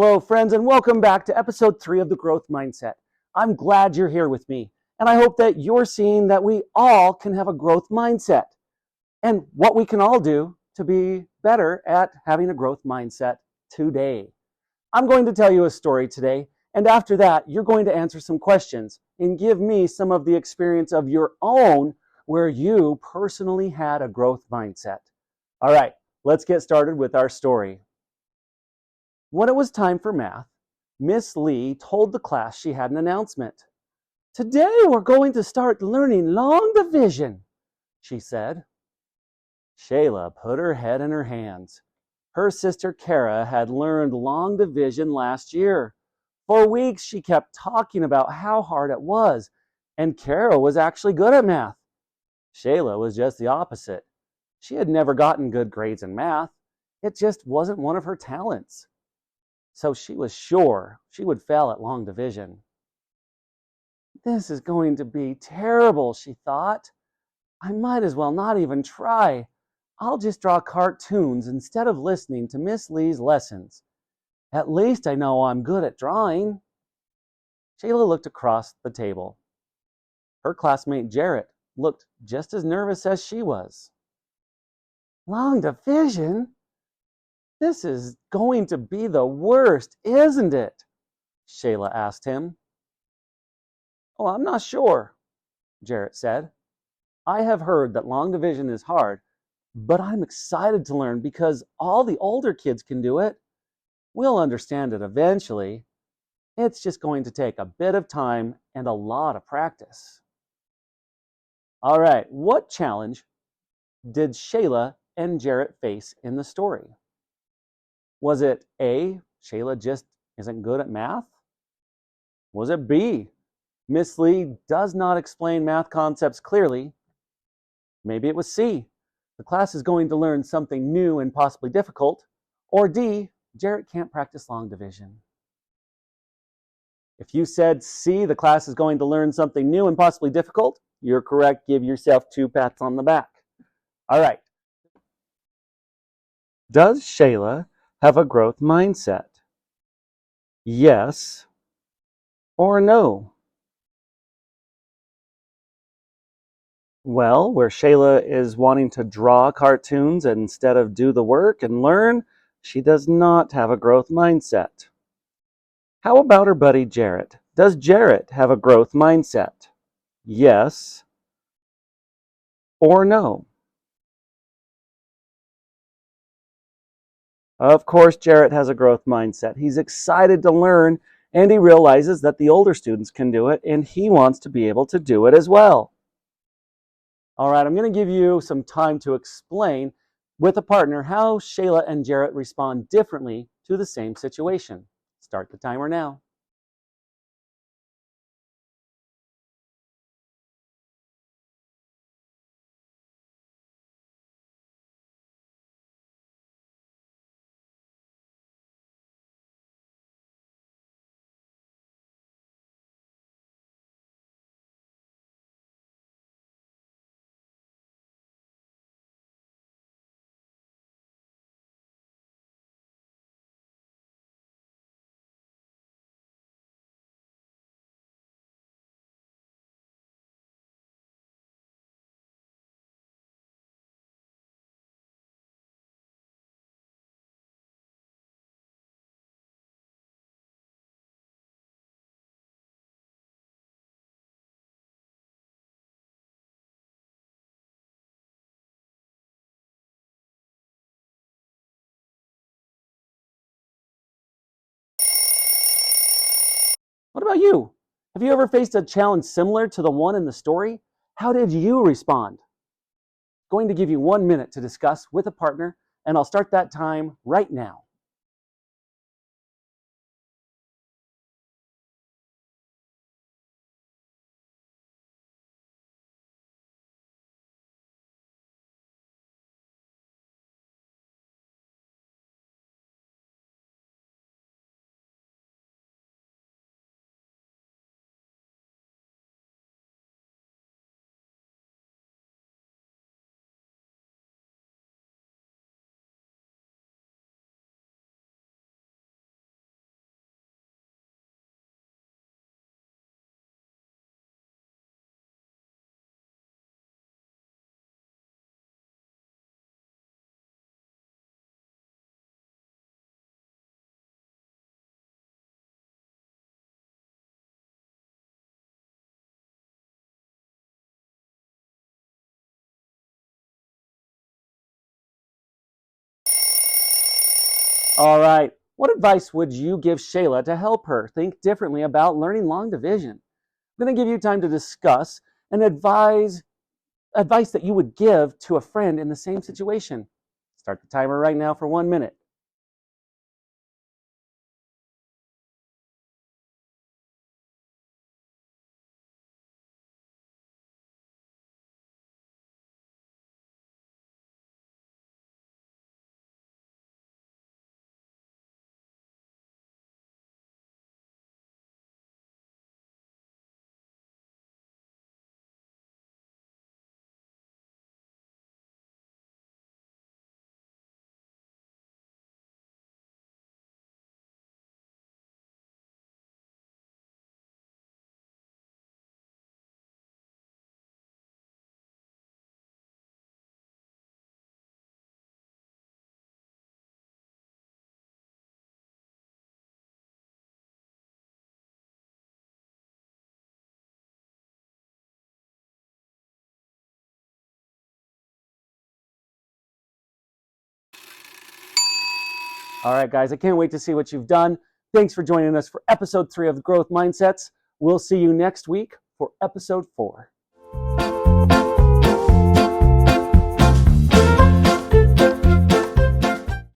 Hello, friends, and welcome back to episode 3 of the Growth Mindset. I'm glad you're here with me, and I hope that you're seeing that we all can have a growth mindset and what we can all do to be better at having a growth mindset today. I'm going to tell you a story today, and after that, you're going to answer some questions and give me some of the experience of your own where you personally had a growth mindset. All right, let's get started with our story. When it was time for math, Miss Lee told the class she had an announcement. "Today we're going to start learning long division," she said. Shayla put her head in her hands. Her sister Kara had learned long division last year. For weeks she kept talking about how hard it was, and Kara was actually good at math. Shayla was just the opposite. She had never gotten good grades in math. It just wasn't one of her talents. So she was sure she would fail at long division. "This is going to be terrible," she thought. "I might as well not even try. I'll just draw cartoons instead of listening to Miss Lee's lessons. At least I know I'm good at drawing." Shayla looked across the table. Her classmate Jarrett looked just as nervous as she was. "Long division? This is going to be the worst, isn't it?" Shayla asked him. "Oh, I'm not sure," Jarrett said. "I have heard that long division is hard, but I'm excited to learn because all the older kids can do it. We'll understand it eventually. It's just going to take a bit of time and a lot of practice." All right, what challenge did Shayla and Jarrett face in the story? Was it A, Shayla just isn't good at math? Was it B, Miss Lee does not explain math concepts clearly? Maybe it was C, the class is going to learn something new and possibly difficult. Or D, Jarrett can't practice long division. If you said C, the class is going to learn something new and possibly difficult, you're correct. Give yourself 2 pats on the back. All right. Does Shayla have a growth mindset? Yes or no? Well, where Shayla is wanting to draw cartoons instead of do the work and learn, she does not have a growth mindset. How about her buddy Jarrett? Does Jarrett have a growth mindset? Yes or no? Of course, Jarrett has a growth mindset. He's excited to learn, and he realizes that the older students can do it, and he wants to be able to do it as well. All right, I'm going to give you some time to explain with a partner how Shayla and Jarrett respond differently to the same situation. Start the timer now. What about you? Have you ever faced a challenge similar to the one in the story? How did you respond? Going to give you 1 minute to discuss with a partner, and I'll start that time right now. All right. What advice would you give Shayla to help her think differently about learning long division? I'm going to give you time to discuss and advice that you would give to a friend in the same situation. Start the timer right now for 1 minute. All right, guys, I can't wait to see what you've done. Thanks for joining us for episode 3 of the Growth Mindsets. We'll see you next week for episode 4.